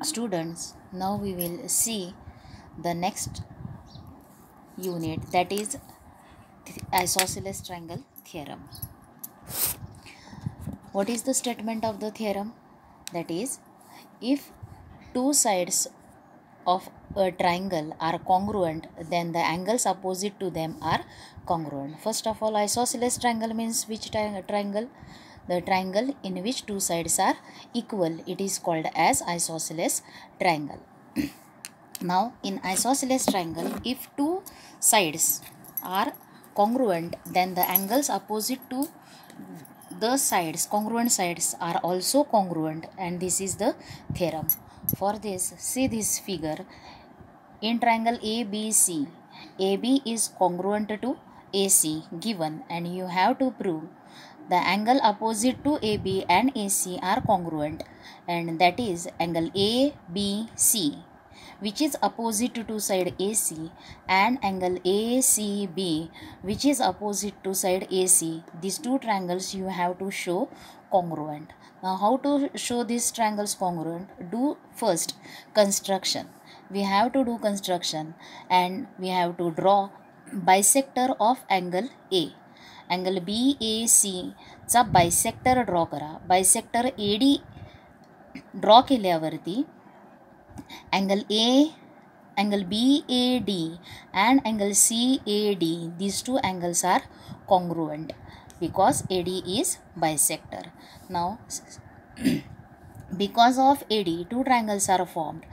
Students, now we will see the next unit, that is isosceles triangle theorem. What is the statement of the theorem? That is, if two sides of a triangle are congruent, then the angles opposite to them are congruent. First of all, isosceles triangle means which triangle? The triangle in which two sides are equal. It is called as isosceles triangle. Now, in isosceles triangle, if two sides are congruent, then the angles opposite to the sides, congruent sides, are also congruent, and this is the theorem. For this, see this figure. In triangle ABC, AB is congruent to AC given, and you have to prove the angle opposite to AB and AC are congruent, and that is angle ABC, which is opposite to side AC, and angle ACB, which is opposite to side AC. These two triangles you have to show congruent. Now, how to show these triangles congruent? Do first construction. We have to do construction, and we have to draw bisector of angle A. Angle BAC चा bisector draw करा. Bisector AD draw केल्यावरती angle A, angle BAD and angle CAD, these two angles are congruent because AD is bisector. Now, because of AD, two triangles are formed.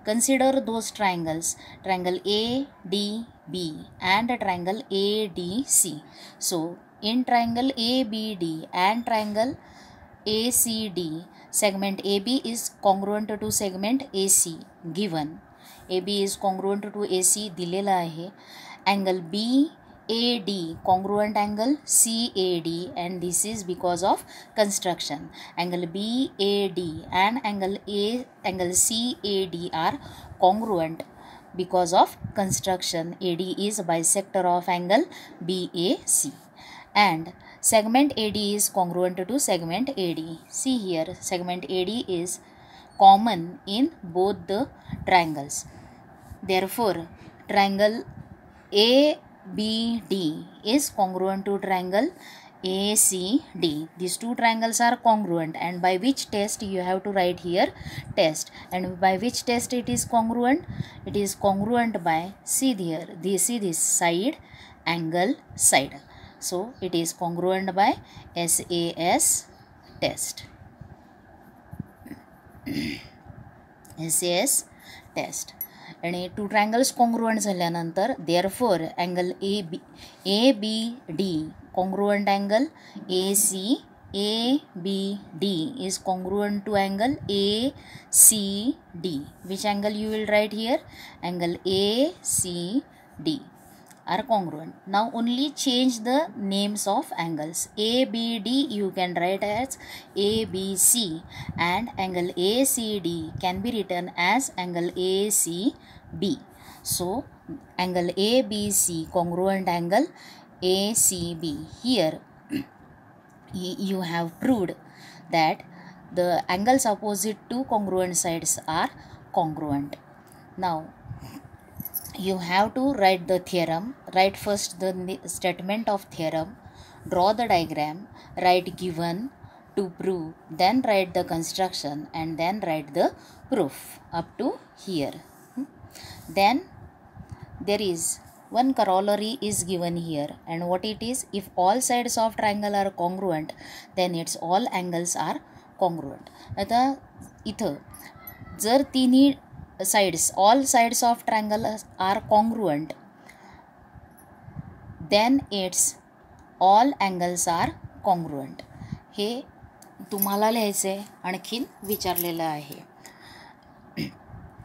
Consider those triangles, triangle ADB and triangle ADC. So, in triangle ABD and triangle ACD, segment AB is congruent to segment AC given. AB is congruent to AC दिलेला आहे. Angle BAD congruent angle CAD, and this is because of construction. Angle BAD and angle CAD are congruent because of construction. AD is bisector of angle BAC, and segment AD is congruent to segment AD. See here, segment AD is common in both the triangles. Therefore, triangle ABD is congruent to triangle ACD. These two triangles are congruent, and by which test you have to write here test, and by which test it is congruent? It is congruent by, see here, see this side, angle, side. So, it is congruent by SAS test. SAS test. आणि two triangles congruent झाल्यानंतर therefore angle ABD congruent angle ABD is congruent to angle ACD. Which angle you will write here? Angle ACD are congruent. Now only change the names of angles. ABD you can write as ABC, and angle ACD can be written as angle ACB. So angle ABC congruent angle ACB. Here you have proved that the angles opposite to congruent sides are congruent. Now you have to write the theorem. Write first the statement of theorem, draw the diagram, write given to prove, then write the construction, and then write the proof up to here. Then there is one corollary is given here, and what it is? If all sides of triangle are congruent, then its all angles are congruent. आता इथं जर तिन्ही sides, all sides of triangle are congruent, then its all angles are congruent. हे तुम्हाला लिहायचे आणखीन विचारलेलं आहे.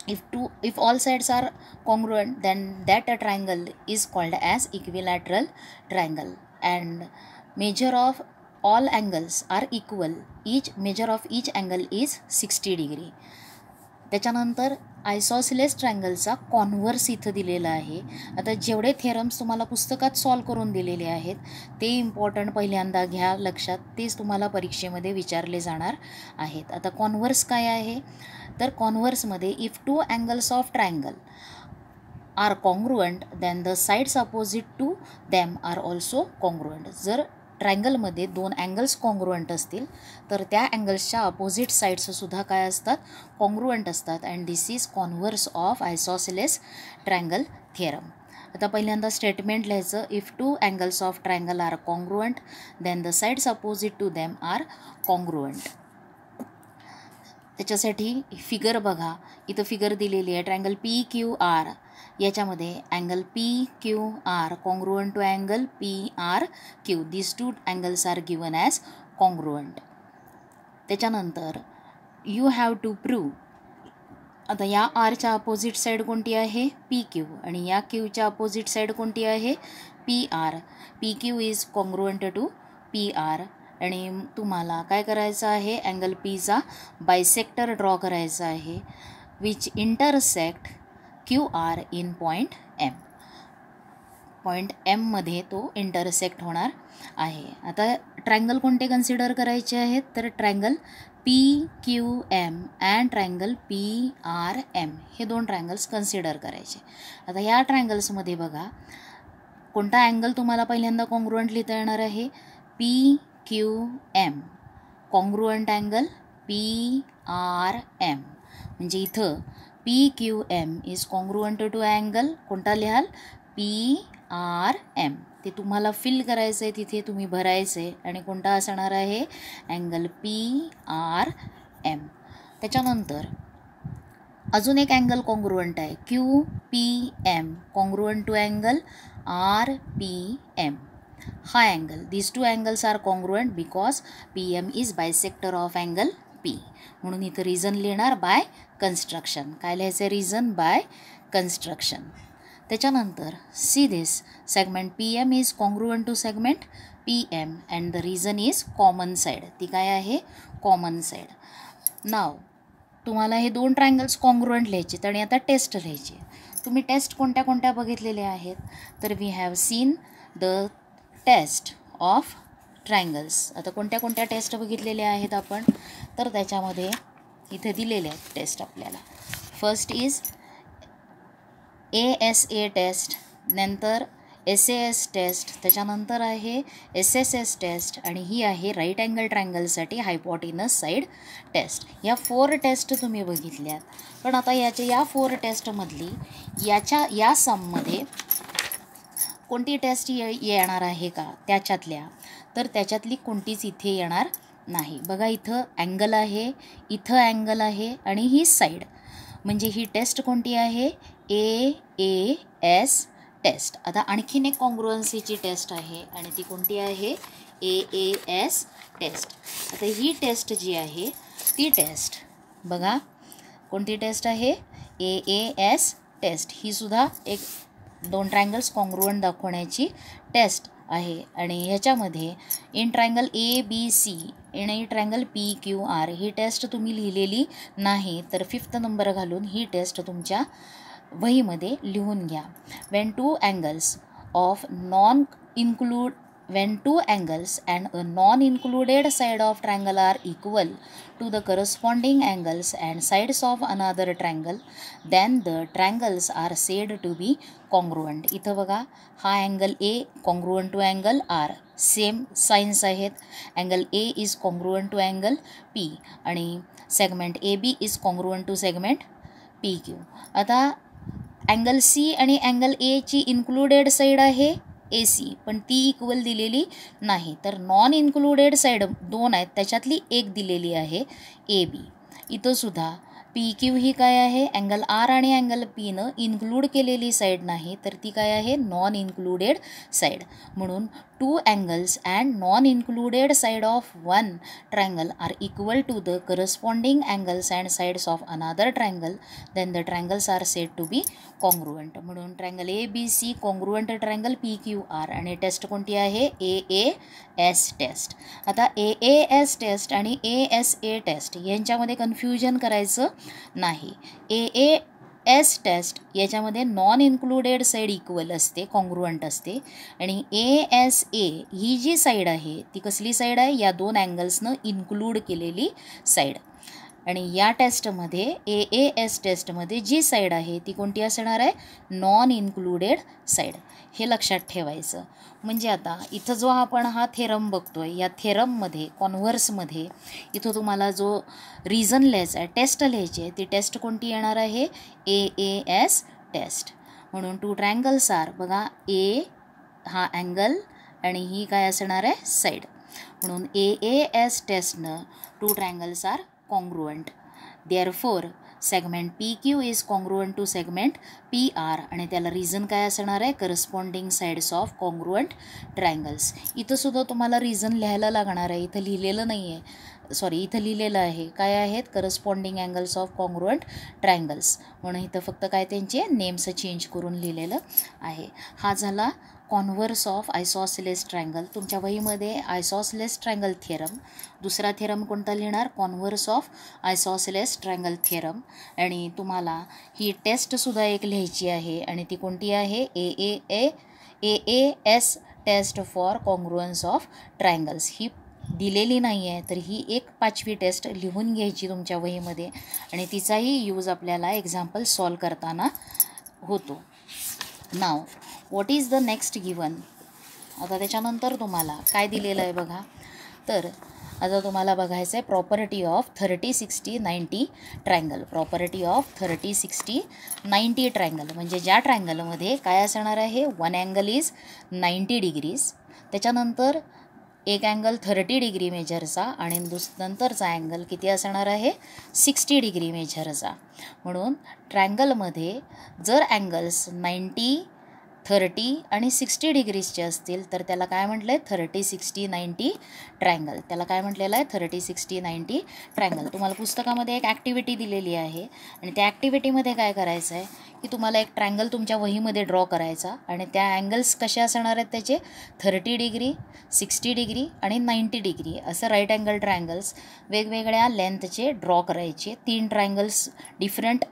If all sides are congruent, then that triangle is called as equilateral triangle, and measure of all angles are equal. Each measure of each angle is 60 degree. त्याच्यानंतर isosceles ट्रायंगलचा converse इथं दिलेला आहे. आता जेवढे थेरम्स तुम्हाला पुस्तकात सॉल्व करून दिलेले आहेत ते इम्पॉर्टंट पहिल्यांदा घ्या लक्षात, तेच तुम्हाला परीक्षेमध्ये विचारले जाणार आहेत. आता कॉन्व्हर्स काय आहे? तर कॉन्व्हर्समध्ये if two angles of triangle are congruent then the sides opposite to them are also congruent. जर ट्रायंगलमध्ये दोन अँगल्स कॉन्ग्रुएंट असतील तर त्या अँगल्सच्या अपोजिट साईड्ससुद्धा काय असतात, कॉन्ग्रुएंट असतात. And this is converse of isosceles triangle theorem. आता पहिल्यांदा स्टेटमेंट लिहायचं, if two angles of triangle are congruent then the sides opposite to them are congruent. त्याच्यासाठी फिगर बघा, इथं फिगर दिलेली आहे. ट्रायंगल पी क्यू आर, याच्यामध्ये angle P Q R congruent to angle P R Q. This two angles are given as congruent. त्याच्यानंतर you have to prove, आता या आरच्या अपोजिट साईड कोणती आहे, पी क्यू, आणि या क्यूच्या अपोजिट साईड कोणती आहे, P R. P Q is congruent to P R. आणि तुम्हाला काय करायचं आहे, अँगल पीचा बायसेक्टर ड्रॉ करायचा आहे which intersect Q R in point M. Point एममध्ये तो इंटरसेक्ट होणार आहे. आता ट्रायंगल कोणते कन्सिडर करायचे आहेत, तर triangle P Q M and triangle P R M, हे दोन ट्रायंगल्स कन्सिडर करायचे. आता या ट्रायंगल्समध्ये बघा कोणता अँगल तुम्हाला पहिल्यांदा कॉन्ग्रुएंट लिहिता येणार आहे, P Q M congruent angle P R M. म्हणजे इथं P Q M is congruent to angle कोणता लिहाल, पी आर एम. ते तुम्हाला फिल करायचं आहे, तिथे तुम्ही भरायचं आहे. आणि कोणता असणार आहे, अँगल पी आर एम. त्याच्यानंतर अजून एक अँगल कॉन्ग्रुएंट आहे, Q P M congruent to angle R P M. हा angle, this two angles are congruent because P M is bisector of angle P. म्हणून इथं रिझन लिहिणार बाय कन्स्ट्रक्शन. काय लिहायचं, रिझन बाय कन्स्ट्रक्शन. त्याच्यानंतर see this segment P M is congruent to segment P M and the reason is common side. ती काय आहे, common side. नाव तुम्हाला हे दोन ट्रायंगल्स कॉन्ग्रुएंट लिहायचे आणि आता टेस्ट लिहायची. तुम्ही टेस्ट कोणत्या कोणत्या बघितलेल्या आहेत, तर we have seen the test of triangles. आता कोणत्या कोणत्या टेस्ट बघितलेल्या आहेत आपण, तर त्याच्यामध्ये इथे दिलेले आहेत टेस्ट आपल्याला. फर्स्ट इज ASA टेस्ट, नंतर SAS टेस्ट, त्याच्यानंतर आहे SSS टेस्ट, आणि ही आहे राईट अँगल ट्रायंगलसाठी हायपोटिनस साईड टेस्ट. या 4 टेस्ट तुम्ही बघितल्यात. पण आता या 4 टेस्टमधली या सममध्ये कोणती टेस्ट येणार आहे का त्याच्यातल्या, तर त्याच्यातली कोणतीच इथे येणार नाही. बघा इथं अँगल आहे, इथं अँगल आहे, आणि ही साईड. म्हणजे ही टेस्ट कोणती आहे, AAS टेस्ट. आता आणखीन एक कॉन्ग्रुएन्सीची टेस्ट आहे आणि ती कोणती आहे, AAS टेस्ट. आता ही टेस्ट जी आहे ती टेस्ट बघा कोणती टेस्ट आहे, AAS टेस्ट. ही सुद्धा एक दोन ट्रायंगल्स कॉन्ग्रुएंट दाखवण्याची टेस्ट आहे. आणि ह्याच्यामध्ये इन ट्रायंगल ABC आणि ट्रायंगल PQR ही टेस्ट तुम्ही लिहिलेली नाही, तर 5th नंबर घालून ही टेस्ट तुमच्या वहीमध्ये लिहून घ्या. when two angles and a non-included side of triangle are equal to the corresponding angles and sides of another triangle, then the triangles are said to be congruent. इथं बघा हा angle A congruent to angle R, same signs आहेत. Angle A is congruent to angle P आणि segment AB is congruent to segment PQ. आता angle C आणि angle A ची included side आहे AC, पण ती इक्वल दिलेली नाही. तर नॉन इन्क्लुडेड साईड 2 आहेत, त्याच्यातली एक दिलेली आहे AB. इथं सुद्धा PQ ही काय आहे, अँगल R आणि अँगल P न इन्क्लूड केलेली साईड नाही, तर ती काय आहे, नॉन इन्क्लुडेड साईड. म्हणून 2 angles and non-included side of one triangle are equal to the corresponding angles and sides of another triangle, then the triangles are said to be congruent. म्हणून triangle ABC congruent triangle PQR. आणि test कोणती आहे, AAS taste. आता AAS taste आणि ASA taste यांच्यामध्ये confusion करायचं नाही. AAS taste याच्यामध्ये नॉन इन्क्लुडेड साईड इक्वल असते, कॉन्ग्रुएंट असते. आणि ASA ही जी साईड आहे ती कसली साईड आहे, या 2 अँगल्सनं इन्क्लूड केलेली साईड. आणि या टेस्टमध्ये AAS टेस्टमध्ये जी साईड आहे ती कोणती असणार आहे, नॉन इन्क्लुडेड साईड. हे लक्षात ठेवायचं. म्हणजे आता इथं जो आपण हा थेरम बघतोय, या थेरममध्ये कॉन्व्हर्समध्ये इथं तुम्हाला जो रिझन लिहायचा आहे, टेस्ट लिहायची आहे, ती टेस्ट कोणती येणार आहे, AAS टेस्ट. म्हणून टू ट्रायंगल्स आर, बघा ए हा अँगल आणि ही काय असणार आहे, साईड. म्हणून AAS टेस्टनं two triangles are congruent. Therefore segment PQ is congruent to segment PR आणि त्याला रिझन काय असणार आहे, corresponding sides of congruent triangles. इथं सुद्धा तुम्हाला रिझन लिहायला लागणार आहे, इथं लिहिलेलं नाही आहे, सॉरी इथं लिहिलेलं आहे काय आहेत, corresponding angles of congruent triangles. म्हणून इथं फक्त काय त्यांचे नेम्स चेंज करून लिहिलेलं आहे. हा झाला कॉन्व्हर्स ऑफ आयसोसेलेस ट्रायंगल. तुमच्या वहीमध्ये आयसोसेलेस ट्रायंगल थिअरम, दुसरा थिअरम कोणता लिहिणार, converse of isosceles triangle theorem. आणि तुम्हाला ही टेस्टसुद्धा एक लिहायची आहे आणि ती कोणती आहे, AAS test for congruence of triangles. ही दिलेली नाही आहे, तर ही एक 5वी टेस्ट लिहून घ्यायची तुमच्या वहीमध्ये आणि तिचाही यूज आपल्याला एक्झाम्पल सॉल्व करताना होतो. Now what is the next given. आता त्याच्यानंतर तुम्हाला काय दिलेलं आहे बघा, तर आता तुम्हाला बघायचं आहे property of 30-60-90 triangle. Property of 30-60-90 triangle म्हणजे ज्या ट्रायंगलमध्ये काय असणार आहे, वन अँगल इज 90 डिग्रीज, त्याच्यानंतर एक अँगल 30 डिग्री मेजरचा आणि नंतरचा अँगल किती असणार आहे, 60 डिग्री मेजरचा. म्हणून ट्रायंगलमध्ये जर अँगल्स 90, 30 आणि 60 डिग्रीजचे असतील तर त्याला काय म्हटलं आहे, 30-60-90 ट्रायंगल. त्याला काय म्हटलेलं आहे, 30-60-90 ट्रायंगल. तुम्हाला पुस्तकामध्ये एक ॲक्टिव्हिटी दिलेली आहे आणि त्या ॲक्टिव्हिटीमध्ये काय करायचं आहे की तुम्हाला एक ट्रायंगल तुमच्या वहीमध्ये ड्रॉ करायचा आणि त्या अँगल्स कसे असणार आहेत त्याचे, 30 डिग्री, 60 डिग्री आणि 90 डिग्री असं राईट अँगल ट्रायंगल्स वेगवेगळ्या लेंथचे ड्रॉ करायचे. 3 ट्रायंगल्स डिफरंट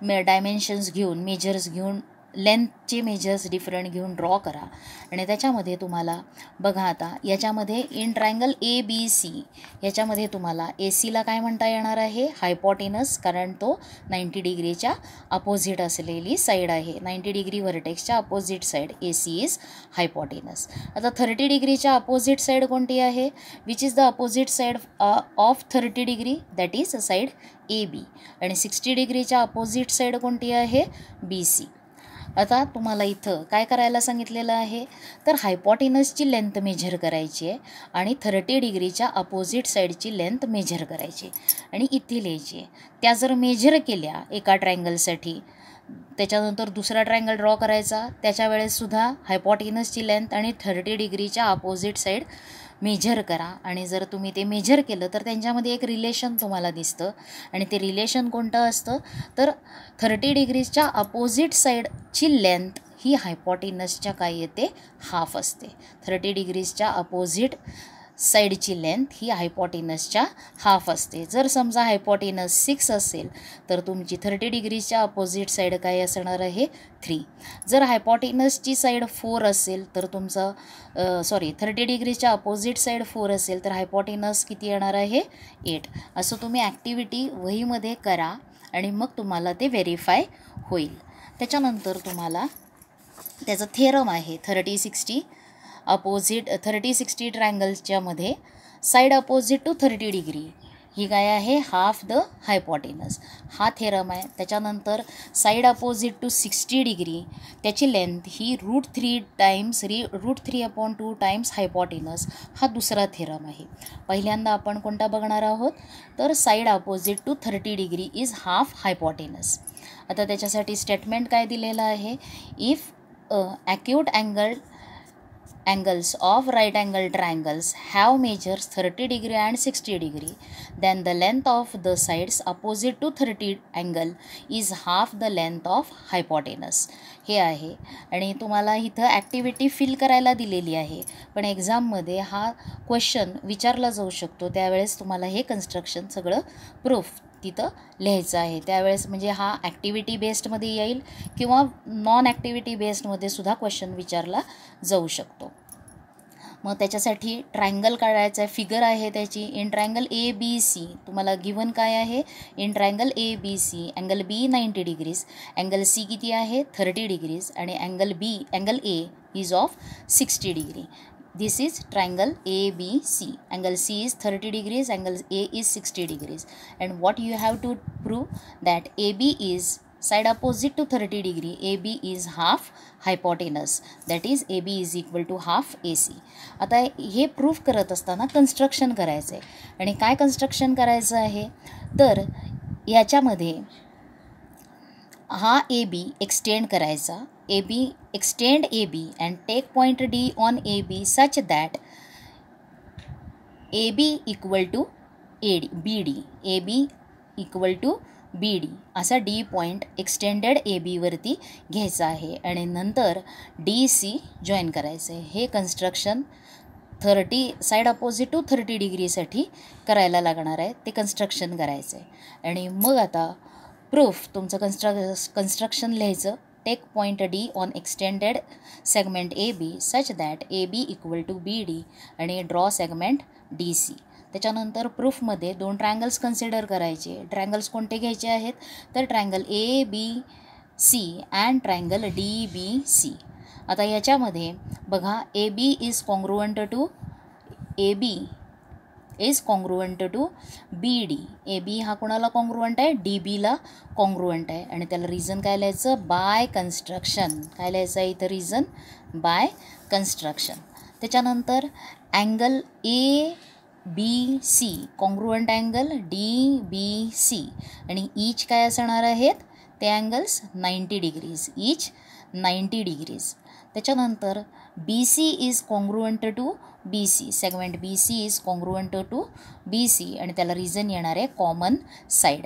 डायमेन्शन्स घेऊन, मेजर्स घेऊन, लेंथचे मेजर्स डिफरंट घेऊन ड्रॉ करा. आणि त्याच्यामध्ये तुम्हाला बघा आता याच्यामध्ये इन ट्रायंगल ABC याच्यामध्ये तुम्हाला ACला काय म्हणता येणार आहे, हायपोटेनस, कारण तो 90 डिग्रीच्या अपोजिट असलेली साईड आहे. 90 डिग्री व्हर्टेक्सच्या opposite side AC is hypotenuse. आता 30 डिग्रीच्या अपोजिट साईड कोणती आहे, which is the opposite side of 30 degree, that is side AB. आणि 60 डिग्रीच्या अपोजिट साईड कोणती आहे, BC. आता तुम्हाला इथं काय करायला सांगितलेलं आहे, तर हायपोटेनसची लेंथ मेजर करायची आहे आणि 30 डिग्रीच्या अपोजिट साईडची लेंथ मेजर करायची आणि इथे लिहायची आहे. त्या जर मेजर केल्या एका ट्रायंगलसाठी, त्याच्यानंतर दुसरा ट्रायंगल ड्रॉ करायचा, त्याच्या वेळेससुद्धा हायपोटेनसची लेंथ आणि 30 डिग्रीच्या अपोजिट साईड मेजर करा. आणि जर तुम्ही ते मेजर केलं तर त्यांच्यामध्ये एक रिलेशन तुम्हाला दिसतं आणि ते रिलेशन कोणतं असतं, तर 30 डिग्रीजच्या अपोजिट साईडची लेंथ ही हायपोटेनसच्या काय येते, हाफ असते. 30 डिग्रीजच्या अपोजिट साईडची लेंथ ही हायपोटेनसच्या हाफ असते. जर समजा हायपोटेनस 6 असेल तर तुमची 30 डिग्रीच्या अपोजिट साईड काय असणार आहे, 3. जर हायपोटेनसची साईड 4 असेल तर तुमचं 30 डिग्रीच्या अपोजिट साईड 4 असेल तर हायपोटेनस किती येणार आहे, 8. असं तुम्ही ॲक्टिव्हिटी वहीमध्ये करा आणि मग तुम्हाला ते व्हेरीफाय होईल. त्याच्यानंतर तुम्हाला त्याचं थेरम आहे 30-60 ट्रायंगल्सच्या मध्ये साईड अपोजिट टू 30 डिग्री ही काय आहे, हाफ द हायपोटेनस, हा थेरम आहे. त्याच्यानंतर साईड अपोजिट टू 60 डिग्री त्याची लेंथ ही √3 टाइम्स हायपोटेनस, हा दुसरा थेरम आहे. पहिल्यांदा आपण कोणता बघणार आहोत, तर side opposite to 30 degree is half hypotenuse. आता त्याच्यासाठी स्टेटमेंट काय दिलेलं आहे, if acute angles of right angle triangles have measures 30 degree and 60 degree, then the length of the sides opposite to 30 angle is half the length of hypotenuse. हे आहे आणि तुम्हाला इथं ॲक्टिव्हिटी फिल करायला दिलेली आहे, पण एक्झाममध्ये हा क्वेश्चन विचारला जाऊ शकतो. त्यावेळेस तुम्हाला हे कन्स्ट्रक्शन सगळं प्रूफ तिथं लिहायचं आहे. त्यावेळेस म्हणजे हा ॲक्टिव्हिटी बेस्डमध्ये येईल किंवा नॉन ॲक्टिव्हिटी बेस्डमध्ये सुद्धा क्वेश्चन विचारला जाऊ शकतो. मग त्याच्यासाठी ट्रायंगल काढायचा आहे, फिगर आहे त्याची. In triangle A B C तुम्हाला गिवन काय आहे, in triangle A B C angle B 90 degrees, angle C किती आहे 30 डिग्रीज आणि angle A is of 60 degree. This is triangle ABC. Angle C is 30 degrees, angle A is 60 degrees. And what you have to prove that AB is side opposite to 30 degree. AB is half hypotenuse. That is AB is equal to half AC. आता हे proof करत असताना construction करायचं आहे. आणि काय construction करायचं आहे तर याच्यामध्ये हा ए बी एक्सटेंड करायचा. A B extend AB and take point D on AB such that AB equal to BD, AB equal to BD असा D पॉईंट एक्सटेंडेड AB वरती घ्यायचा आहे आणि नंतर DC जॉईन करायचं आहे. हे कन्स्ट्रक्शन 30 साईड अपोजिट टू 30 डिग्रीसाठी करायला लागणार आहे. ते कन्स्ट्रक्शन करायचं आहे. आणि मग आता प्रूफ तुमचं कन्स्ट्रक्शन लिहायचं. Take point D on extended segment AB such that AB equal to BD आणि ड्रॉ सेगमेंट DC. त्याच्यानंतर प्रूफमध्ये 2 ट्रायंगल्स कन्सिडर करायचे. ट्रायंगल्स कोणते घ्यायचे आहेत तर triangle ABC and triangle DBC. आता याच्यामध्ये बघा AB is congruent to BD. AB हा कोणाला कॉन्ग्रुएंट आहे DBला कॉन्ग्रुएंट आहे आणि त्याला रिझन काय लिहायचं बाय कन्स्ट्रक्शन. काय लिहायचं आहे इथं रिझन बाय कन्स्ट्रक्शन. त्याच्यानंतर angle ABC congruent angle DBC आणि ईच काय असणार आहेत ते अँगल्स 90 डिग्रीज, ईच 90 डिग्रीज. त्याच्यानंतर BC is congruent to BC, segment BC is congruent to BC आणि त्याला रिझन येणार आहे कॉमन साईड.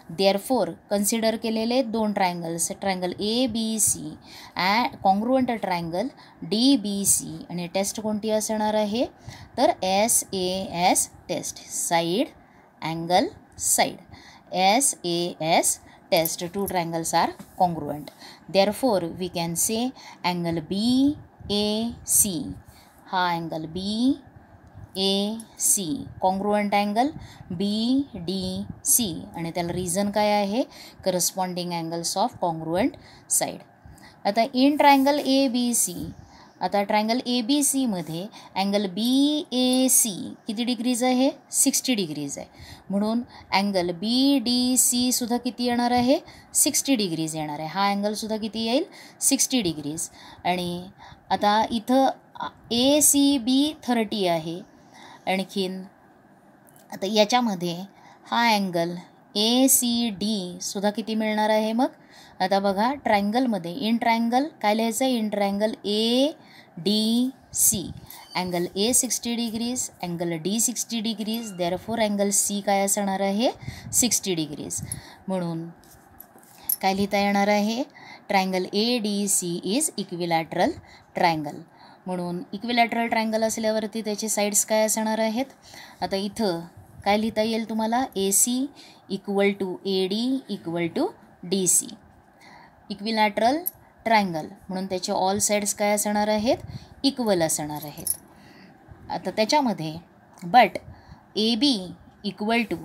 देअरफोर कन्सिडर केलेले 2 triangles, triangle ABC congruent triangle DBC आणि टेस्ट कोणती असणार आहे तर SAS test, side angle side. SAS test, 2 triangles are congruent. Therefore we can say angle BAC, हा angle BAC congruent angle BDC आणि त्याला reason काय आहे corresponding angles of congruent side. आता इन ट्रायंगल ABC, आता ट्रायंगल ABC मध्ये angle BAC किती degrees आहे 60 डिग्रीज आहे. म्हणून अँगल BDC सुद्धा किती येणार आहे 60 डिग्रीज येणार आहे. हा अँगलसुद्धा किती येईल 60 डिग्रीज. आणि आता इथं ACB 30 आहे. आणखीन आता याच्यामध्ये हा अँगल ACD सुद्धा किती मिळणार आहे. मग आता बघा ट्रायंगलमध्ये इन ट्रायंगल काय लिहायचं आहे in triangle ADC angle A 60 degrees, angle D 60 degrees. Therefore angle C काय असणार आहे 60 डिग्रीज. म्हणून काय लिहिता येणार आहे triangle ADC is equilateral triangle. म्हणून इक्विलॅटरल ट्रायंगल असल्यावरती त्याचे साईड्स काय असणार आहेत. आता इथं काय लिहिता येईल तुम्हाला AC equal to AD equal to DC. Equilateral triangle म्हणून त्याचे ऑल साईड्स काय असणार आहेत इक्वल असणार आहेत. आता त्याच्यामध्ये but AB equal to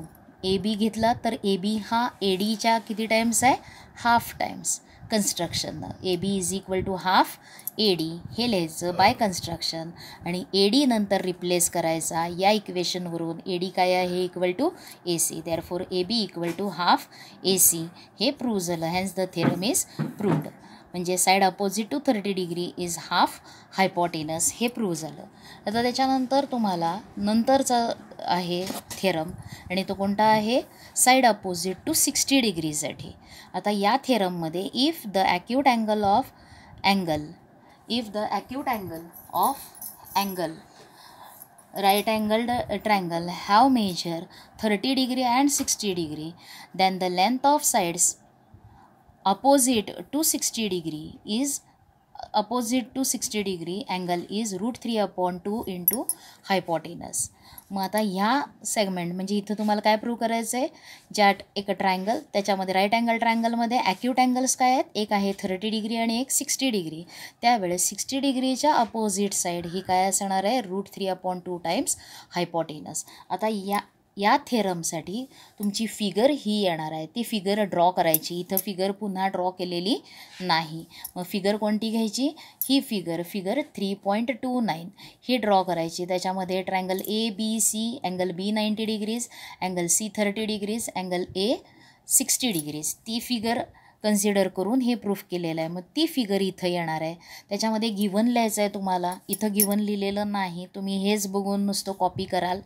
AB घेतला तर AB हा ADच्या किती टाईम्स आहे हाफ टाईम्स कन्स्ट्रक्शननं. AB is equal to half AD हे लिहायचं बाय कन्स्ट्रक्शन आणि AD नंतर रिप्लेस करायचा या इक्वेशनवरून. AD काय आहे equal to AC. Therefore AB equal to half AC हे प्रूव्ह झालं. Hence the theorem is proved. म्हणजे side opposite to 30 degree is half hypotenuse हे प्रूव्ह झालं. आता त्याच्यानंतर तुम्हाला नंतरचा आहे थेरम आणि तो कोणता आहे साईड अपोजिट टू 60 डिग्रीसाठी. आता या थेरममध्ये if the acute angle of angle right angled triangle have measure 30 degree and 60 degree, then the length of sides opposite to 60 degree is opposite to 60 degree angle is √3/2 into hypotenuse. मग आता ह्या segment म्हणजे इथं तुम्हाला काय prove करायचं आहे, ज्यात एक ट्रायंगल त्याच्यामध्ये राईट अँगल ट्रायंगलमध्ये ॲक्यूट अँगल्स काय आहेत, एक आहे 30 डिग्री आणि एक 60 डिग्री. त्यावेळेस 60 डिग्रीच्या अपोजिट साईड ही काय असणार आहे, √3/2 टाइम्स हायपोटेनस. आता या थेरमसाठी तुमची फिगर ही येणार आहे, ती फिगर ड्रॉ करायची. इथं फिगर पुन्हा ड्रॉ केलेली नाही. मग फिगर कोणती घ्यायची, ही फिगर 3.29 ही ड्रॉ करायची. त्याच्यामध्ये triangle ABC, angle B 90 degrees, angle C 30 degrees, angle A 60 degrees, ती फिगर कन्सिडर करून हे प्रूफ केलेलं आहे. मग ती फिगर इथं येणार आहे. त्याच्यामध्ये गिवन लिहायचं आहे तुम्हाला. इथं गिवन लिहिलेलं नाही, तुम्ही हेच बघून नुसतं कॉपी कराल.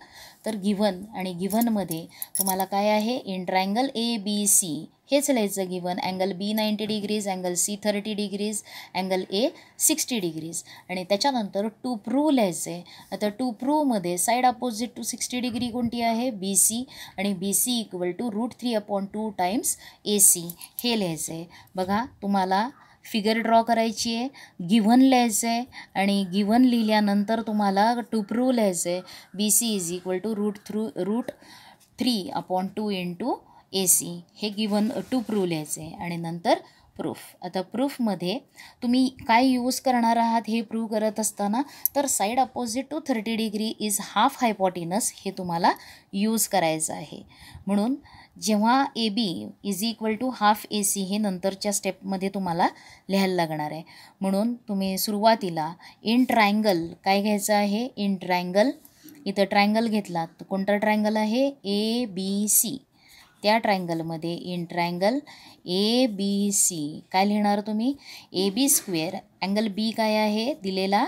तर गिवन आणि गिवनमध्ये तुम्हाला काय आहे, इन ट्रायंगल ABC हेच लिहायचं given, angle B 90 degrees, angle C 30 degrees, angle A 60 degrees. आणि त्याच्यानंतर टू प्रूव्ह लिहायचं आहे. आता टू प्रूव्हमध्ये साईड अपोजिट टू 60 डिग्री कोणती आहे, BC, आणि BC equal to √3/2 times AC हे लिहायचं आहे. बघा तुम्हाला फिगर ड्रॉ करायची आहे, गिव्हन लिहायचं आहे, आणि गिव्हन लिहिल्यानंतर तुम्हाला टू प्रूव्ह लिहायचं आहे. BC is equal to √3/2 into AC हे गिव्हन टू प्रूव्ह लिहायचं आहे. आणि नंतर प्रूफ. आता प्रूफमध्ये तुम्ही काय यूज करणार आहात हे प्रूव्ह करत असताना, तर side opposite to 30 degree is half hypotenuse हे तुम्हाला यूज करायचं आहे. म्हणून जेव्हा AB is equal to half AC हे नंतरच्या स्टेपमध्ये तुम्हाला लिहायला लागणार आहे. म्हणून तुम्ही सुरुवातीला इन ट्रायंगल काय घ्यायचं आहे, इन ट्रायंगल इथं ट्रायंगल घेतला तर कोणता ट्रायंगल आहे, ABC. त्या ट्रायंगलमध्ये इन ट्रायंगल ABC काय लिहिणार तुम्ही, AB², अँगल B काय आहे दिलेला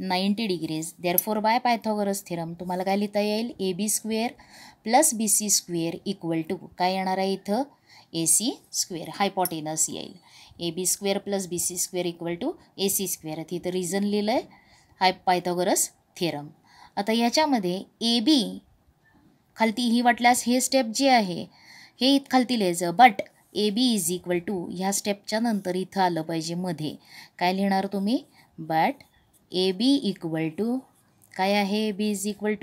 90 degrees. Therefore bye Pythagoras theorem तुम्हाला काय लिहिता येईल, AB² + BC² इक्वल टू काय येणार आहे इथं, AC², हायपोटेनस येईल. AB² + BC² equal to AC². तिथं रिझन लिहिलं आहे पायथागोरस थेरम. आता याच्यामध्ये AB खालती ही वाटल्यास हे स्टेप जे आहे हे खालती लिहायचं, but AB is equal to ह्या स्टेपच्या नंतर इथं आलं पाहिजे मध्ये. काय लिहिणार तुम्ही, बट AB इक्वल टू काय आहे, AB is equal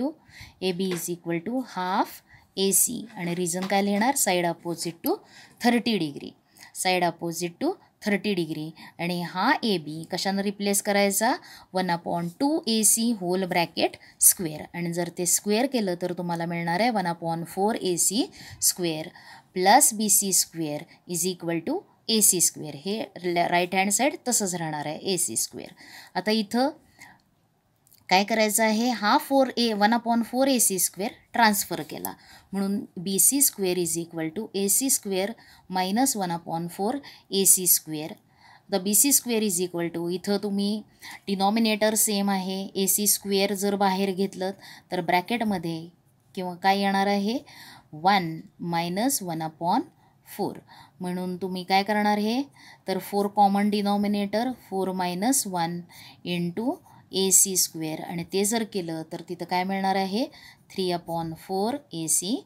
to half AC. आणि रिझन काय लिहिणार, side opposite to 30 degree, side opposite to 30 degree. आणि हा AB कशानं रिप्लेस करायचा, 1/2 AC होल ब्रॅकेट स्क्वेअर. आणि जर ते स्क्वेअर केलं तर तुम्हाला मिळणार आहे 1/4 AC square + BC² is equal to AC². हे राईट हँड साईड तसंच राहणार आहे AC². आता इथं काय करायचं आहे, हा 1/4 AC² ट्रान्सफर केला, म्हणून BC² is equal to AC² - 1/4 AC². The BC² is equal to इथं तुम्ही डिनॉमिनेटर सेम आहे, AC² जर बाहेर घेतलं तर ब्रॅकेटमध्ये किंवा काय येणार आहे, 1 - 1/4. म्हणून तुम्ही काय करणार हे, तर 4 कॉमन डिनॉमिनेटर, 4 - 1 इंटू AC². आणि ते जर केलं तर तिथं काय मिळणार आहे, 3/4 AC².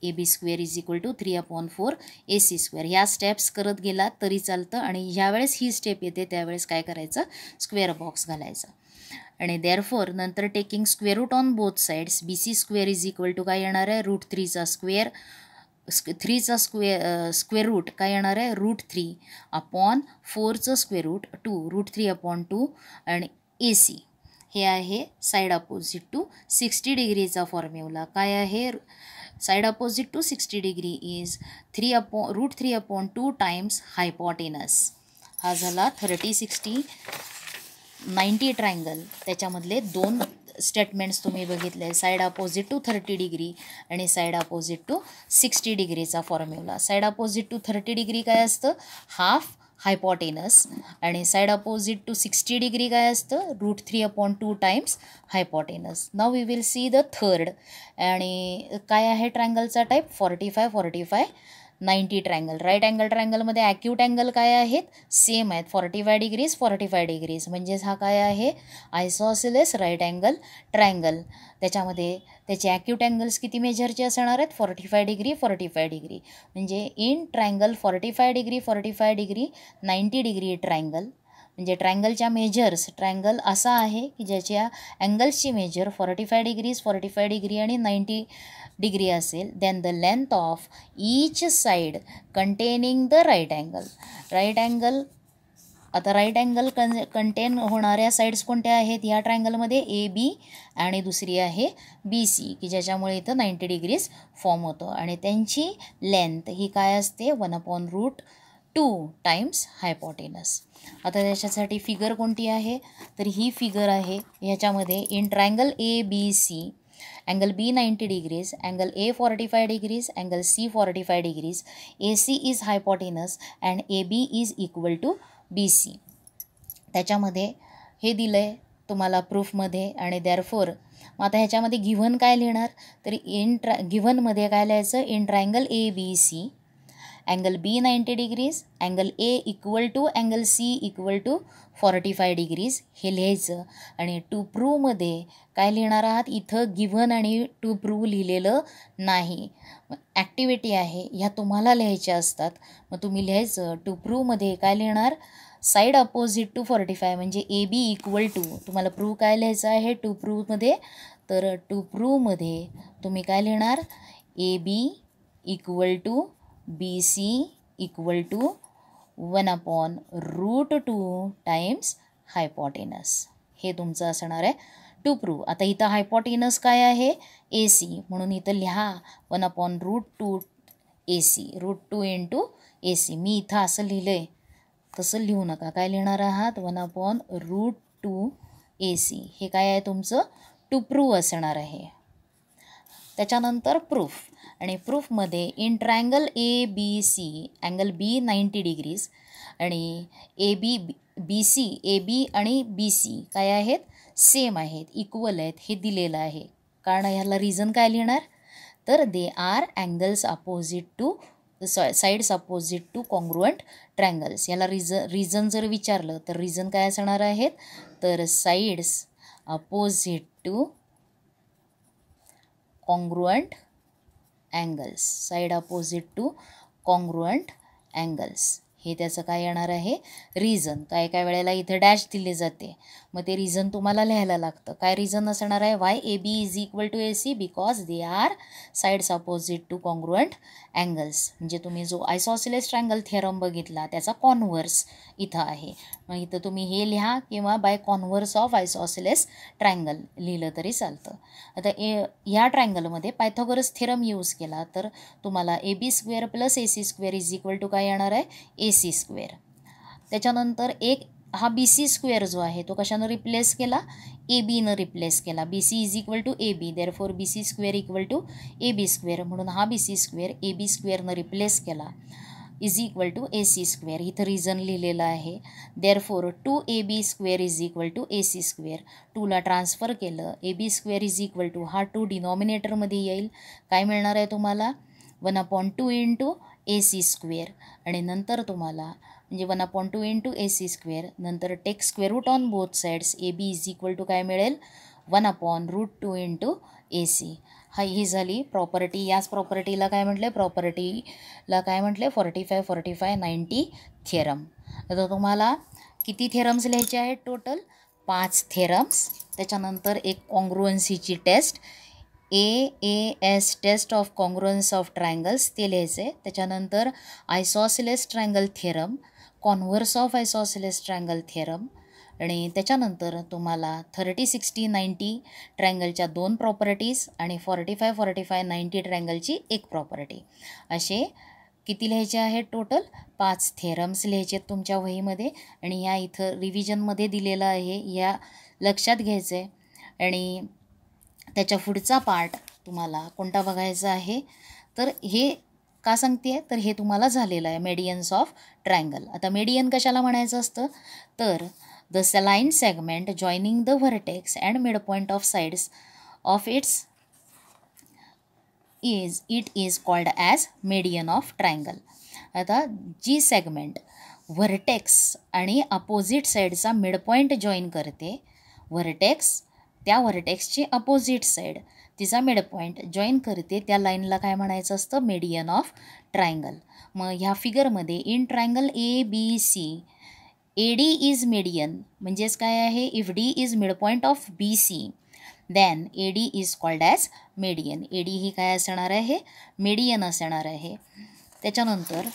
AB² is equal to 3/4 AC². ह्या स्टेप्स करत गेला तरी चालतं. आणि ज्यावेळेस ही स्टेप येते त्यावेळेस काय करायचं, स्क्वेअर बॉक्स घालायचा. आणि देअरफॉर नंतर taking square root on both sides, BC² is equal to काय येणार आहे, √3चा स्क्वेअर, 3चा स्क्वेअर रूट काय येणार आहे, √3/4चं स्क्वेअर रूट 2, √3/2. आणि AC हे आहे साईड अपोजिट टू 60 डिग्रीचा फॉर्म्युला. काय आहे, side opposite to 60 degree is √3/2 times hypotenuse. हा झाला 30, 60, 90 ट्रायंगल. त्याच्यामधले 2 स्टेटमेंट्स तुम्ही बघितले, साईड अपोजिट टू 30 डिग्री आणि साईड अपोजिट टू 60 डिग्रीचा formula. Side opposite to 30 degree काय असतं, हाफ हायपोटेनस. आणि साईड अपोजिट टू 60 डिग्री काय असतं, √3/2 times hypotenuse. Now we will see the third. आणि काय आहे ट्रायंगलचा टाईप, 45, 45, 90 ट्रायंगल. राईट अँगल ट्रायंगलमध्ये ॲक्यूट अँगल काय आहेत, सेम आहेत, 45 डिग्रीज 45 डिग्रीज. म्हणजेच हा काय आहे, आयसोसेलेस राईट अँगल ट्रायंगल. त्याच्यामध्ये त्याचे ॲक्यूट अँगल्स किती मेजरचे असणार आहेत, 45 डिग्री 45 डिग्री. म्हणजे in triangle 45 degree 45 degree 90 degree triangle म्हणजे ट्रायंगलच्या मेजर्स, ट्रायंगल असा आहे की ज्याच्या अँगल्सची मेजर 45 डिग्रीज, 45 डिग्री आणि 90 डिग्री असेल. Then the length of each side containing the right angle. Right angle, आता राईट अँगल कंटेन होणाऱ्या साईड्स कोणत्या आहेत ह्या ट्रायंगलमध्ये? ए बी आणि दुसरी आहे बी सी, की ज्याच्यामुळे इथं 90 डिग्रीज फॉर्म होतं. आणि त्यांची लेंथ ही काय असते? 1/√2 टाइम्स हायपोटेनस. आता त्याच्यासाठी फिगर कोणती आहे? तर ही फिगर आहे. ह्याच्यामध्ये in triangle A B C, angle B 90 degrees, angle A 45 degrees, angle C 45 degrees, A C is hypotenuse and A B is equal to B C. त्याच्यामध्ये हे दिलं आहे तुम्हाला प्रूफमध्ये. आणि देअरफोर मग आता ह्याच्यामध्ये गिव्हन काय लिहिणार? तर गिव्हनमध्ये काय लिहायचं? In triangle A B C, angle B 90 degrees, angle A equal to angle C equal to 45 degrees हे लिहायचं. आणि टू प्रूव्हमध्ये काय लिहिणार आहात? इथं गिव्हन आणि टू प्रूव्ह लिहिलेलं नाही, ॲक्टिव्हिटी आहे, ह्या तुम्हाला लिहायच्या असतात. मग तुम्ही लिहायचं टू प्रूव्हमध्ये काय लिहिणार? साईड अपोजिट टू 45 म्हणजे ए बी इक्वल टू, तुम्हाला प्रूव्ह काय लिहायचं आहे टू प्रूव्हमध्ये? तर टू प्रूव्हमध्ये तुम्ही काय लिहिणार? A B equal to B C equal to 1/√2 times hypotenuse. हे तुमचं असणार आहे टू प्रूव्ह. आता इथं हायपोटेनस काय आहे? ए सी, म्हणून इथं लिहा 1/√2 ए सी, √2 इंटू ए सी. मी इथं असं लिहिलं आहे, तसं लिहू नका. काय लिहिणार आहात? 1/√2 ए सी. हे काय आहे तुमचं? टू प्रूव्ह असणार आहे. त्याच्यानंतर प्रूफ. आणि प्रूफमध्ये in triangle A B C, angle B 90 degrees आणि A B B C, A बी आणि बी सी काय आहेत? सेम आहेत, इक्वल आहेत, हे दिलेलं आहे. कारण ह्याला रिझन काय लिहिणार? तर they are angles opposite two sides opposite to congruent triangles. याला रिझन जर विचारलं तर रिझन काय असणार आहेत? तर sides opposite to congruent angles, side opposite to congruent angles, हे त्याचं काय येणार आहे? रिझन. काय काय वेळेला इथं डॅश दिले जाते, मग ते रिझन तुम्हाला लिहायला लागतं. काय रिझन असणार आहे? Why A B is equal to A C, because they are sides opposite to congruent angles. म्हणजे तुम्ही जो आयसोसेलेस ट्रायंगल थिअरम बघितला त्याचा कॉन्व्हर्स इथं आहे. मग इथं तुम्ही हे लिहा किंवा by converse of isosceles triangle लिहिलं तरी चालतं. आता ह्या ट्रायंगलमध्ये पायथागोरस थिअरम यूज केला तर तुम्हाला A B square plus A C square is equal to काय येणार आहे? A C square. त्याच्यानंतर एक हा बी सी स्क्वेअर जो आहे तो कशानं रिप्लेस केला? ए बीनं रिप्लेस केला. B C is equal to A B, therefore B C square equal to A B square, म्हणून हा B C square A B स्क्वेअरनं रिप्लेस केला is equal to A C square. इथं रिझन लिहिलेलं आहे. देअरफॉर 2ab square is equal to A C square. 2ला transfer केलं, A B square is equal to हा 2 डिनॉमिनेटरमध्ये येईल. काय मिळणार आहे तुम्हाला? 1/2 इंटू ए सी स्क्वेअर. आणि नंतर तुम्हाला म्हणजे 1/2 इंटू ए सी स्क्वेअर, नंतर take square root on both sides. A B is equal to काय मिळेल? 1/√2 इंटू ए सी. ही झाली प्रॉपर्टी. याच प्रॉपर्टीला काय म्हटले? प्रॉपर्टीला काय म्हटले? 45-45-90 थिअरम. आता तुम्हाला किती थिअरम्स लिहायचे आहेत? Total 5 theorems. त्याच्यानंतर एक कॉन्ग्रुएन्सीची test, AAS test of congruence of triangles ते लिहायचे. त्याच्यानंतर isosceles triangle theorem, converse of isosceles triangle theorem, आणि त्याच्यानंतर तुम्हाला 30-60-90 ट्रायंगलच्या 2 प्रॉपर्टीज आणि 45-45-90 ट्रायंगलची 1 प्रॉपर्टी. असे किती लिहायचे आहेत? टोटल 5 थिअरम्स लिहायचे आहेत तुमच्या वहीमध्ये. आणि ह्या इथं रिव्हिजनमध्ये दिलेलं आहे, या लक्षात घ्यायचं आहे. आणि त्याच्या पुढचा पार्ट तुम्हाला कोणता बघायचा आहे? तर हे का सांगते आहे? तर हे तुम्हाला झालेलं आहे मेडियन्स ऑफ ट्रायंगल. आता मेडियन कशाला म्हणायचं असतं? तर the saline segment joining the vertex and midpoint of sides of it is called as median of triangle. आता जी सेगमेंट व्हर्टेक्स आणि अपोजिट साईडचा मिडपॉईंट जॉईन करते, व्हर्टेक्स त्या व्हर्टेक्सची अपोजिट साईड तिचा मिडपॉईंट जॉईन करते, त्या लाईनला काय म्हणायचं असतं? Median of triangle. मग ह्या फिगरमध्ये in triangle A B C AD is median, म्हणजेच काय आहे, if D is midpoint of BC then AD is called as median. AD ही काय असणार आहे, मेडियन असणार आहे. त्याच्यानंतर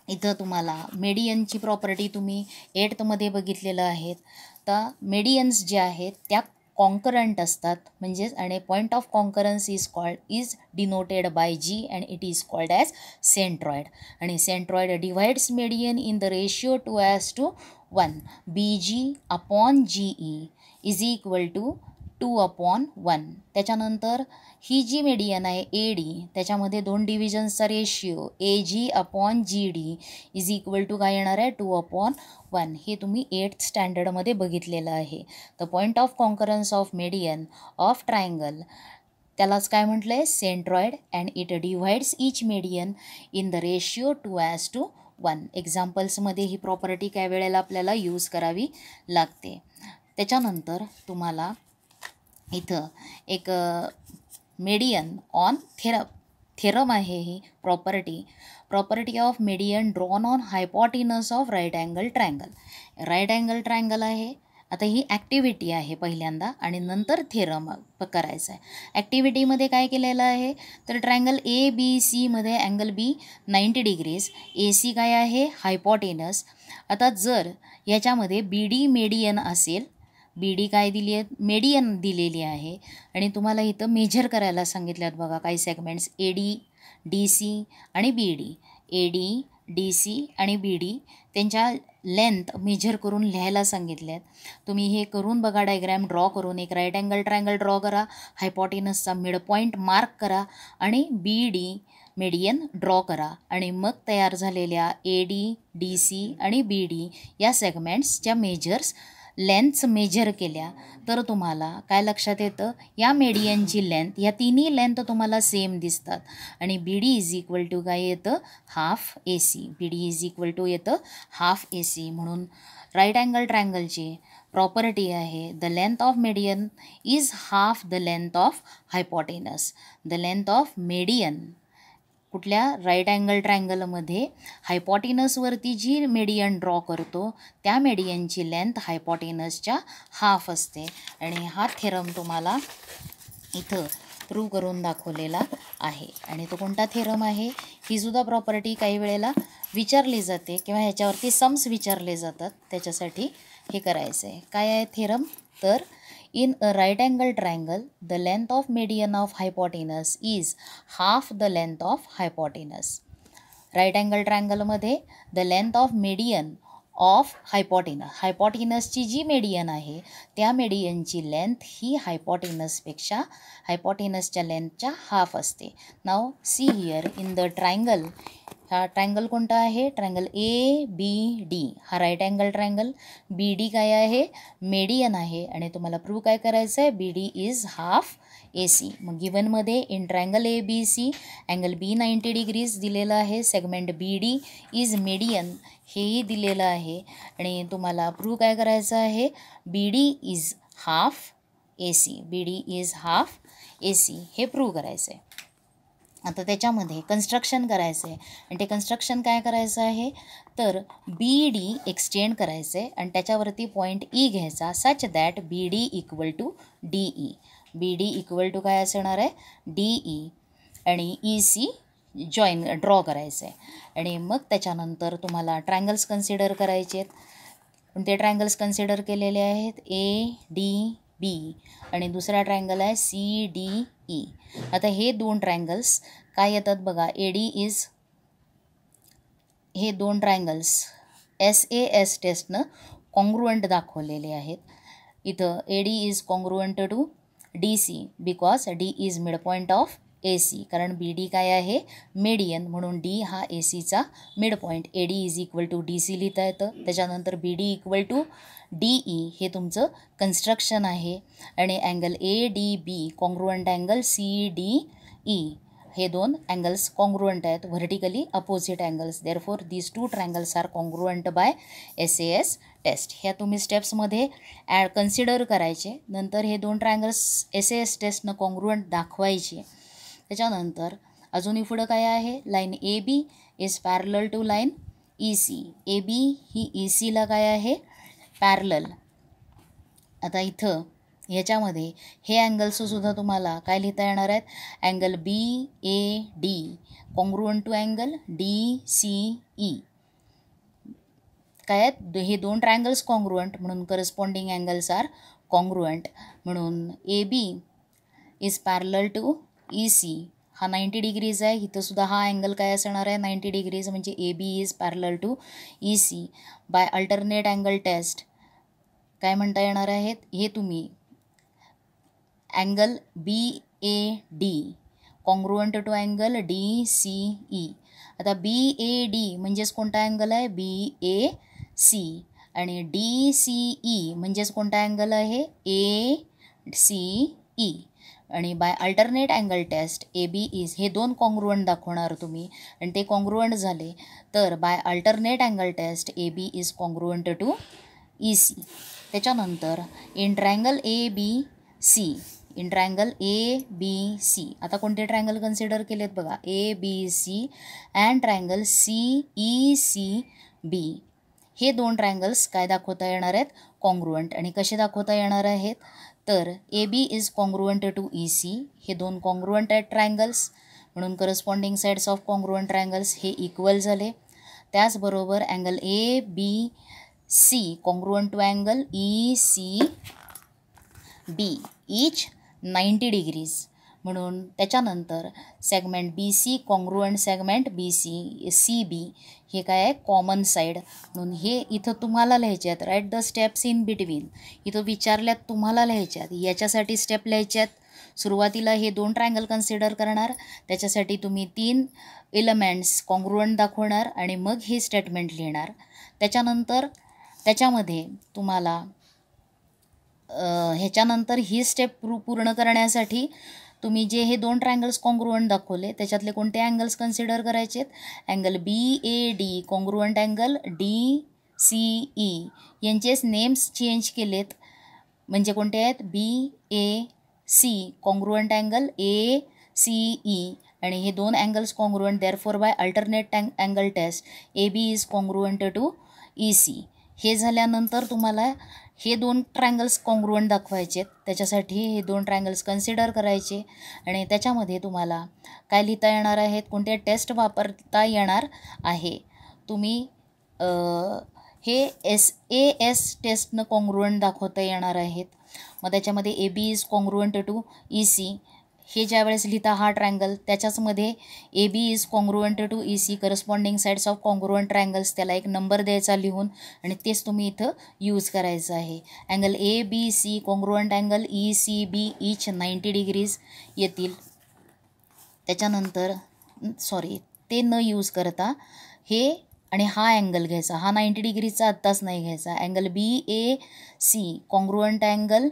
इथं तुम्हाला मेडियनची प्रॉपर्टी तुम्ही 8th बघितलेलं आहेत. तर मेडियन्स जे आहेत त्या कॉन्करंट असतात, म्हणजेच आणि point of concurrence is denoted by G and it is called as centroid. आणि centroid divides median in the ratio 2:1. BG upon GE is equal to 2/1. त्याच्यानंतर ही जी मेडियन आहे AD, त्याच्यामध्ये 2 डिव्हिजन्सचा ratio AG upon GD is equal to काय येणार आहे, 2/1. हे तुम्ही 8th स्टँडर्डमध्ये बघितलेलं आहे. तर point of concurrence of median of triangle, त्यालाच काय म्हटलं आहे, centroid, and it divides each median in the ratio 2:1. एक्झाम्पल्समध्ये ही प्रॉपर्टी काय वेळेला आपल्याला यूज करावी लागते. त्याच्यानंतर तुम्हाला इथं एक मेडियन ऑन थेरम आहे. ही property of median drawn on hypotenuse of right angle triangle आहे. आता ही ॲक्टिव्हिटी आहे पहिल्यांदा आणि नंतर थेरम करायचं आहे. ॲक्टिव्हिटीमध्ये काय केलेलं आहे, तर ट्रायंगल ABCमध्ये अँगल B 90 डिग्रीज, AC काय आहे, हायपॉटिनस. आता जर याच्यामध्ये BD मेडियन असेल, BD काय दिली आहे, मेडियन दिलेली आहे, आणि तुम्हाला इथं मेजर करायला सांगितल्यात बघा काही सेगमेंट्स AD, DC आणि BD. AD, DC आणि BD त्यांच्या लेंथ मेजर करून लिहायला सांगितल्यात. तुम्ही हे करून बघा, डायग्रॅम ड्रॉ करून एक राईट अँगल ट्रायंगल ड्रॉ करा, हायपॉटिनसचा मिड पॉईंट मार्क करा आणि BD मेडियन ड्रॉ करा, आणि मग तयार झालेल्या AD, DC आणि BD या सेगमेंट्सच्या लेंथ्स मेजर केल्या तर तुम्हाला काय लक्षात येतं, या मेडियनची लेंथ, या तिन्ही लेंथ तुम्हाला सेम दिसतात, आणि BD इज इक्वल टू काय येतं, half AC. BD is equal to येतं हाफ AC. म्हणून राईट अँगल ट्रायंगलची प्रॉपर्टी आहे, the length of median is half the length of hypotenuse. The length of median कुठल्या राईट अँगल ट्रायंगलमध्ये हायपॉटिनसवरती जी मेडियन ड्रॉ करतो त्या मेडियनची लेंथ हायपॉटिनसच्या हाफ असते. आणि हा थेरम तुम्हाला इथं प्रूव्ह करून दाखवलेला आहे. आणि तो कोणता थेरम आहे, ही सुद्धा प्रॉपर्टी काही वेळेला विचारली जाते किंवा ह्याच्यावरती सम्स विचारले जातात, त्याच्यासाठी हे करायचं आहे. काय आहे थेरम, तर in a right angle triangle the length of median of hypotenuse is half the length of hypotenuse. Right angle ट्रायंगलमध्ये the length of median of हायपॉटिनसची जी मेडियन आहे त्या मेडियनची लेंथ ही हायपॉटिनसच्या लेंथच्या हाफ असते. Now see here in the triangle, हा ट्रायंगल कोणता आहे, ट्रायंगल ABD, हा राईट अँगल ट्रायंगल. BD काय आहे, मेडियन आहे, आणि तुम्हाला प्रूव्ह काय करायचं आहे, BD इज हाफ AC. मग गिवनमध्ये in triangle ABC angle B 90 degrees दिलेलं आहे, सेगमेंट BD इज मेडियन हेही दिलेलं आहे, आणि तुम्हाला प्रूव्ह काय करायचं आहे, BD इज हाफ AC हे प्रूव्ह करायचं आहे. आता त्याच्यामध्ये कन्स्ट्रक्शन करायचं आहे, आणि ते कन्स्ट्रक्शन काय करायचं आहे, तर BD एक्सटेंड करायचं आहे आणि त्याच्यावरती पॉईंट E घ्यायचा, such that BD equal to DE. BD equal to काय असणार आहे, DE, आणि EC ड्रॉ करायचं आहे. आणि मग त्याच्यानंतर तुम्हाला ट्रायंगल्स कन्सिडर करायचे आहेत. ते ट्रायंगल्स कन्सिडर केलेले आहेत ADB, आणि दुसरा ट्रायंगल आहे CDE. आता हे दोन ट्रायंगल्स काय येतात बघा, हे दोन ट्रायंगल्स SAS टेस्टनं कॉन्ग्रुएंट दाखवलेले आहेत. इथं AD is congruent to DC because D is midpoint of AC, कारण BD काय आहे, मेडियन, म्हणून D हा ACचा midpoint. AD is equal to DC लिहिता येतं. त्याच्यानंतर BD इक्वल टू DE हे तुमचं कन्स्ट्रक्शन आहे, आणि angle ADB congruent angle CDE हे दोन अँगल्स कॉन्ग्रुएंट आहेत, vertically opposite angles. Therefore these two triangles are congruent by SAS test. ह्या तुम्ही स्टेप्समध्ये कन्सिडर करायचे. नंतर हे दोन ट्रायंगल्स SAS टेस्टनं कॉन्ग्रुएंट दाखवायचे. त्याच्यानंतर अजूनही पुढं काय आहे, line AB is parallel to line E C. A B ही ई सीला काय आहे, पॅरलल. आता इथं ह्याच्यामध्ये हे अँगल्ससुद्धा तुम्हाला काय लिहिता येणार आहेत, angle B A D congruent to angle D C E. काय आहेत, हे दोन ट्रायंगल्स कॉन्ग्रुएंट म्हणून करस्पॉन्डिंग अँगल्स आर कॉन्ग्रुएंट. म्हणून A B is parallel to E C. हा 90 डिग्रीज आहे. इथं सुद्धा हा अँगल काय असणार आहे, 90 डिग्रीज. म्हणजे A B is parallel to E C. By alternate angle test काय म्हणता येणार आहेत, हे तुम्ही angle B A D congruent to angle D C E. आता बी ए डी म्हणजेच कोणता अँगल आहे, बी ए सी. आणि डी सी ई म्हणजेच कोणता अँगल आहे, ए सी ई. आणि by alternate angle test A B is, हे दोन कॉन्ग्रुएंट दाखवणार तुम्ही आणि ते कॉन्ग्रुएंट झाले तर by alternate angle test A B is congruent to E C. त्याच्यानंतर in triangle A B C, in triangle A B C आता कोणते ट्रायंगल कन्सिडर केलेत बघा, A B C and triangle C E C B. हे दोन triangles काय दाखवता येणार आहेत, कॉन्ग्रुएंट. आणि कसे दाखवता येणार आहेत, तर A B is congruent to E C. हे दोन कॉन्ग्रुएंट आहेत ट्रायंगल्स म्हणून corresponding sides of congruent triangles हे इक्वल झाले. त्याचबरोबर angle A B C congruent to angle E C B each 90 degrees. म्हणून त्याच्यानंतर segment B C congruent segment B C C B हे काय आहे, कॉमन साईड. म्हणून हे इथं तुम्हाला लिहायचे आहेत, write the steps in between. इथं विचारल्यात तुम्हाला लिहायच्यात, याच्यासाठी स्टेप लिहायच्यात. सुरुवातीला हे दोन ट्रायंगल कन्सिडर करणार, त्याच्यासाठी तुम्ही 3 एलिमेंट्स कॉन्ग्रुएंट दाखवणार आणि मग हे स्टेटमेंट लिहिणार. त्याच्यानंतर त्याच्यामध्ये तुम्हाला ह्याच्यानंतर ही स्टेप पूर्ण करण्यासाठी तुम्ही जे हे दोन ट्रायंगल्स कॉन्ग्रुएंट दाखवले त्याच्यातले कोणते अँगल्स कन्सिडर करायचे, angle B A D congruent angle D C E. यांचेच नेम्स चेंज केलेत, म्हणजे कोणते आहेत, B A C congruent angle A C E. आणि हे दोन angles congruent, therefore by alternate angle test A B is congruent to E C. हे झाल्यानंतर तुम्हाला हे दोन ट्रायंगल्स कॉन्ग्रुएंट दाखवायचे, त्याच्यासाठी हे दोन ट्रायंगल्स कन्सिडर करायचे. आणि त्याच्यामध्ये तुम्हाला काय लिहिता येणार आहेत, कोणते टेस्ट वापरता येणार आहे. तुम्ही हे एस टेस्टनं कॉन्ग्रुएंट दाखवता येणार आहेत. मग त्याच्यामध्ये A B is congruent to E C हे ज्यावेळेस लिहिता हा ट्रायंगल, त्याच्याचमध्ये A B is congruent to E C corresponding sides of congruent triangles, त्याला एक नंबर द्यायचा लिहून आणि तेच तुम्ही इथं यूज करायचं आहे. Angle A B C congruent angle E C B each 90 degrees येतील. त्याच्यानंतर ते न यूज करता हे आणि हा अँगल घ्यायचा, हा 90 डिग्रीचा आत्ताच नाही घ्यायचा. Angle B A C congruent angle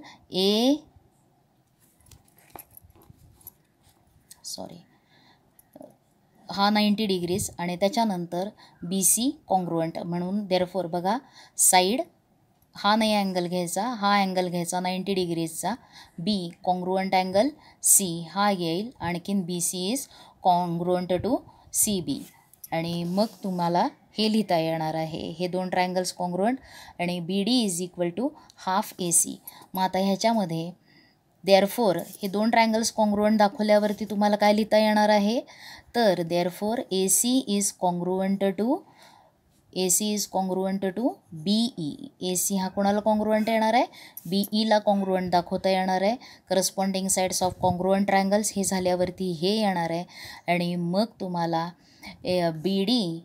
हा 90 डिग्रीज आणि त्याच्यानंतर बी सी कॉन्ग्रुएंट. म्हणून देअरफॉर बघा, साईड हा नाही अँगल घ्यायचा, हा अँगल घ्यायचा 90 डिग्रीजचा. बी कॉन्ग्रुएंट अँगल सी हा येईल, आणखीन B C is congruent to C B. आणि मग तुम्हाला हे लिहिता येणार आहे, हे दोन ट्रायंगल्स कॉन्ग्रुएंट आणि B D is equal to half A C. मग आता ह्याच्यामध्ये देअरफॉर हे दोन ट्रायंगल्स कॉन्ग्रुएंट दाखवल्यावरती तुम्हाला काय लिहिता येणार आहे, तर therefore A C is congruent to B E. A C हा कोणाला कॉन्ग्रुएंट येणार आहे, बी ईला कॉन्ग्रुएंट दाखवता येणार आहे. Corresponding sides of congruent triangles हे झाल्यावरती हे येणार आहे. आणि मग तुम्हाला बी डी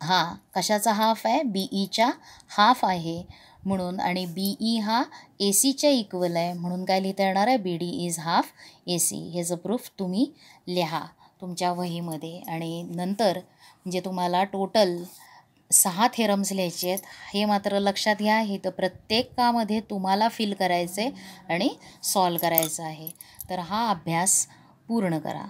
हा कशाचा हाफ आहे, बी ईच्या हाफ आहे म्हणून, आणि बी ई हा ए सीच्या इक्वल आहे म्हणून काय लिहिता येणार आहे, B D is half A C. ह्याचं प्रूफ तुम्ही लिहा तुमच्या वहीमध्ये. आणि नंतर म्हणजे तुम्हाला टोटल 6 थेरम्स लिहायचे आहेत. हे मात्र लक्षात घ्या, हे तर प्रत्येकामध्ये तुम्हाला फिल करायचं आहे आणि सॉल्व करायचं आहे. तर हा अभ्यास पूर्ण करा.